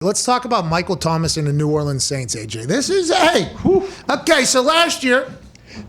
Let's talk about Michael Thomas and the New Orleans Saints, AJ. This is, okay, so last year,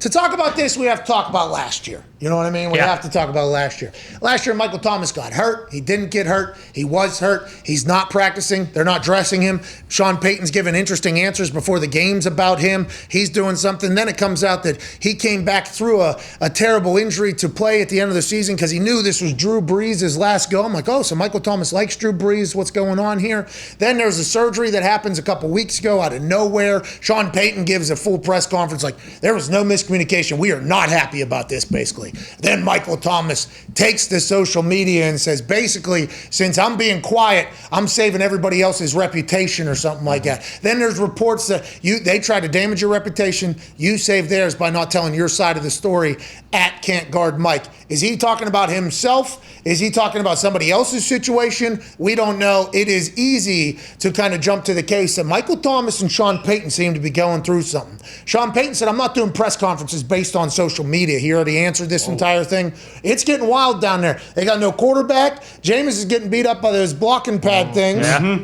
to talk about this, we have to talk about last year. You know what I mean? We have to talk about last year. Last year, Michael Thomas got hurt. He didn't get hurt. He was hurt. He's not practicing. They're not dressing him. Sean Payton's giving interesting answers before the games about him. He's doing something. Then it comes out that he came back through a terrible injury to play at the end of the season because he knew this was Drew Brees' last go. I'm like, oh, so Michael Thomas likes Drew Brees. What's going on here? Then there's a surgery that happens a couple weeks ago out of nowhere. Sean Payton gives a full press conference like, there was no miscommunication. We are not happy about this, basically. Then Michael Thomas takes to social media and says, basically, since I'm being quiet, I'm saving everybody else's reputation or something like that. Then there's reports that they tried to damage your reputation. You saved theirs by not telling your side of the story at Can't Guard Mike. Is he talking about himself? Is he talking about somebody else's situation? We don't know. It is easy to kind of jump to the case that Michael Thomas and Sean Payton seem to be going through something. Sean Payton said, I'm not doing press conferences based on social media. He already answered this entire thing. It's getting wild down there. They got no quarterback. Jameis is getting beat up by those blocking pad things. Yeah.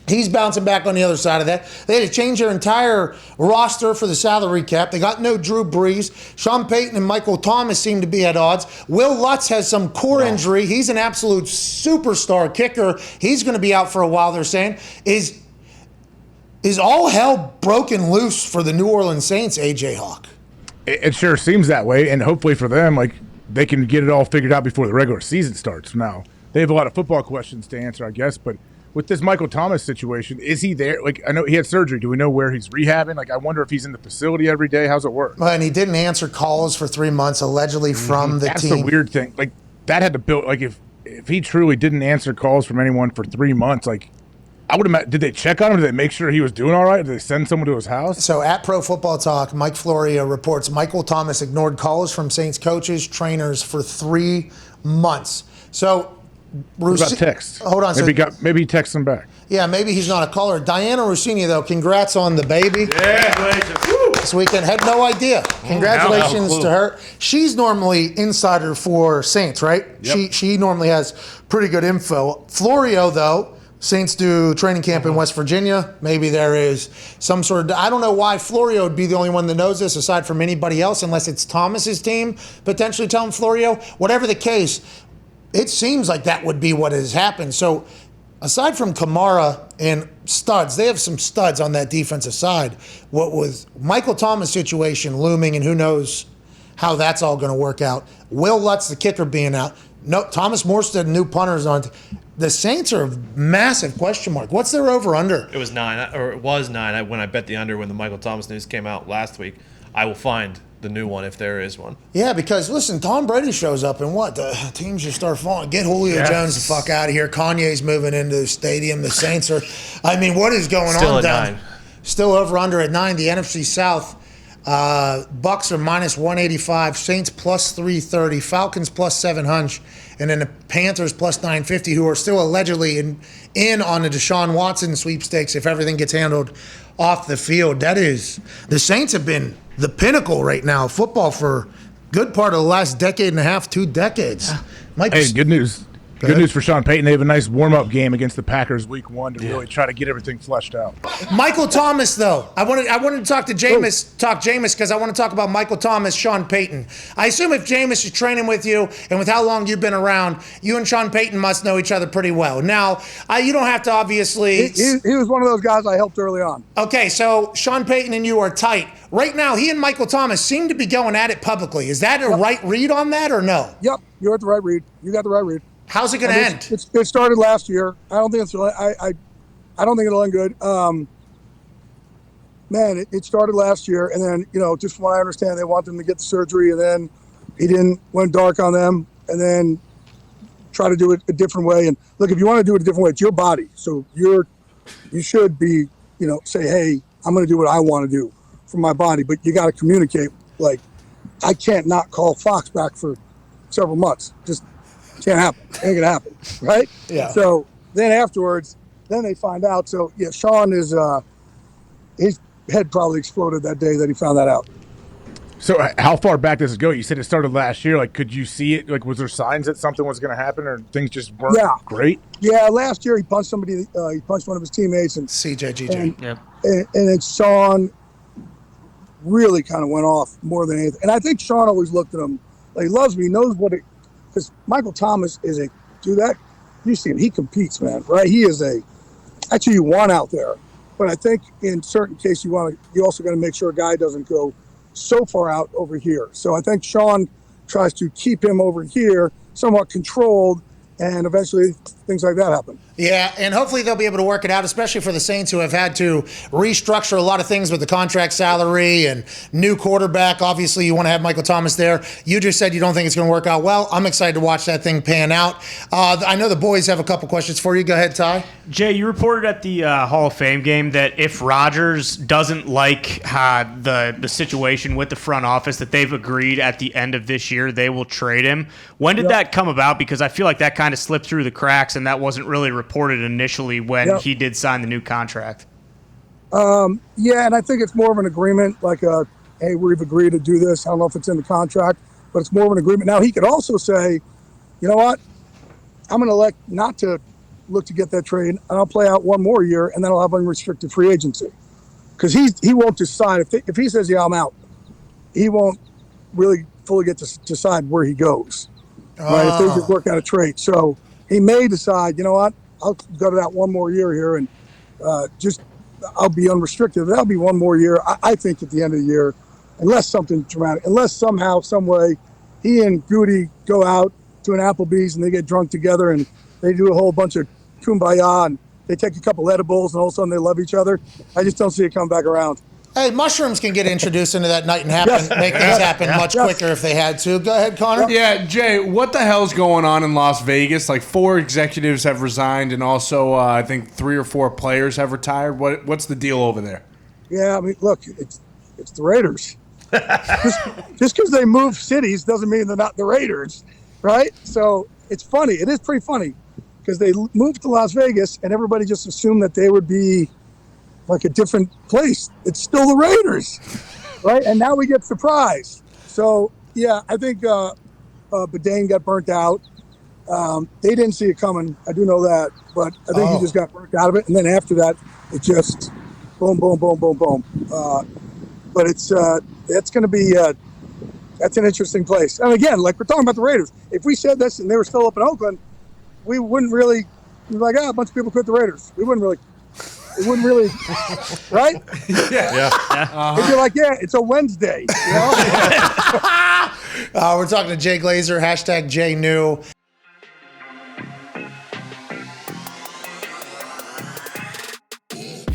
He's bouncing back on the other side of that. They had to change their entire roster for the salary cap. They got no Drew Brees. Sean Payton and Michael Thomas seem to be at odds. Will Lutz has some core injury. He's an absolute superstar kicker. He's going to be out for a while, they're saying. Is all hell broken loose for the New Orleans Saints, AJ Hawk? It sure seems that way, and hopefully for them, like, they can get it all figured out before the regular season starts. Now, they have a lot of football questions to answer, I guess, but with this Michael Thomas situation, is he there? Like, I know he had surgery. Do we know where he's rehabbing? Like, I wonder if he's in the facility every day. How's it work? Well, and he didn't answer calls for 3 months, allegedly from the team. That's the weird thing. Like, that had to build. Like, if he truly didn't answer calls from anyone for 3 months, like, I would imagine, did they check on him? Did they make sure he was doing all right? Did they send someone to his house? So at Pro Football Talk, Mike Florio reports Michael Thomas ignored calls from Saints coaches, trainers for 3 months. So, what about text? Hold on. Maybe he texts him back. Yeah, maybe he's not a caller. Diana Rossini, though, congrats on the baby. Yeah, this weekend. Had no idea. Congratulations to her. She's normally insider for Saints, right? Yep. She normally has pretty good info. Florio, though, Saints do training camp in West Virginia. Maybe there is some sort of, I don't know why Florio would be the only one that knows this aside from anybody else, unless it's Thomas's team potentially telling Florio. Whatever the case, it seems like that would be what has happened. So aside from Kamara and studs, they have some studs on that defensive side. What with Michael Thomas' situation looming, and who knows how that's all going to work out. Will Lutz, the kicker, being out. No, Thomas Morstead, new punters on. The Saints are a massive question mark. What's their over-under? It was 9, or it was 9 when I bet the under when the Michael Thomas news came out last week. I will find the new one if there is one. Yeah, because, listen, Tom Brady shows up and what? The teams just start falling. Get Julio Jones the fuck out of here. Kanye's moving into the stadium. The Saints are, I mean, what is going Still on at down? 9. Still over-under at 9. The NFC South, Bucks are minus 185. Saints plus 330. Falcons plus 700. And then the Panthers plus 950, who are still allegedly in on the Deshaun Watson sweepstakes if everything gets handled off the field. That is, the Saints have been the pinnacle right now of football for a good part of the last decade and a half, 2 decades. Hey, good news. Good news for Sean Payton. They have a nice warm-up game against the Packers week 1 to really try to get everything fleshed out. Michael Thomas, though. I wanted to talk to Jameis because I want to talk about Michael Thomas, Sean Payton. I assume if Jameis is training with you and with how long you've been around, you and Sean Payton must know each other pretty well. Now, you don't have to obviously... He was one of those guys I helped early on. Okay, so Sean Payton and you are tight. Right now, he and Michael Thomas seem to be going at it publicly. Is that a right read on that or no? Yep, you're at the right read. You got the right read. How's it going to end? It started last year. I don't think I don't think it'll end good. It started last year, and then just from what I understand, they want them to get the surgery, and then he went dark on them, and then try to do it a different way. And look, if you want to do it a different way, it's your body, so you should be say, hey, I'm going to do what I want to do for my body, but you got to communicate. Like, I can't not call Fox back for several months. Just can't happen. Ain't gonna happen, right? Yeah. So then afterwards, they find out. So yeah, Sean is his head probably exploded that day that he found that out. So how far back does it go? You said it started last year. Like, could you see it? Like, was there signs that something was going to happen, or things just weren't great? Yeah, last year he punched somebody. He punched one of his teammates, and CJGJ. And then Sean really kind of went off more than anything. And I think Sean always looked at him like he loves me. He knows what it. Because Michael Thomas is a dude that you see him. He competes, man. Right? He is that's who you want out there. But I think in certain cases you also got to make sure a guy doesn't go so far out over here. So I think Sean tries to keep him over here somewhat controlled, and eventually things like that happen. Yeah, and hopefully they'll be able to work it out, especially for the Saints, who have had to restructure a lot of things with the contract salary and new quarterback. Obviously, you want to have Michael Thomas there. You just said you don't think it's going to work out well. I'm excited to watch that thing pan out. I know the boys have a couple questions for you. Go ahead, Ty. Jay, you reported at the Hall of Fame game that if Rodgers doesn't like the situation with the front office, that they've agreed at the end of this year they will trade him. When did that come about? Because I feel like that kind of slipped through the cracks, and that wasn't really reported initially when he did sign the new contract. Yeah, and I think it's more of an agreement, like hey, we've agreed to do this. I don't know if it's in the contract, but it's more of an agreement. Now, he could also say, you know what, I'm going to elect not to look to get that trade, and I'll play out one more year, and then I'll have unrestricted free agency. Because he won't decide. If he says, yeah, I'm out, he won't really fully get to decide where he goes. Right? If they just work out a trade. So he may decide, you know what, I'll go to that one more year here, and I'll be unrestricted. That'll be one more year, I think, at the end of the year, unless something dramatic, unless somehow, some way, he and Goody go out to an Applebee's and they get drunk together and they do a whole bunch of kumbaya and they take a couple edibles and all of a sudden they love each other. I just don't see it come back around. Hey, mushrooms can get introduced into that night and make things happen much quicker if they had to. Go ahead, Connor. Yeah, Jay, what the hell's going on in Las Vegas? Like 4 executives have resigned, and also I think 3 or 4 players have retired. What's the deal over there? Yeah, I mean, look, it's the Raiders. Just because they move cities doesn't mean they're not the Raiders, right? So it's funny. It is pretty funny because they moved to Las Vegas, and everybody just assumed that they would be like a different place. It's still the Raiders, right? And now we get surprised. So, yeah, I think Bourdain got burnt out. They didn't see it coming. I do know that. But I think he just got burnt out of it. And then after that, it just boom, boom, boom, boom, boom. But it's going to be that's an interesting place. And, again, like we're talking about the Raiders. If we said this and they were still up in Oakland, we wouldn't really be like, a bunch of people quit the Raiders. We wouldn't really – it wouldn't really, right? Yeah. It'd be like, yeah, it's a Wednesday. You know? We're talking to Jay Glazer, #JNew.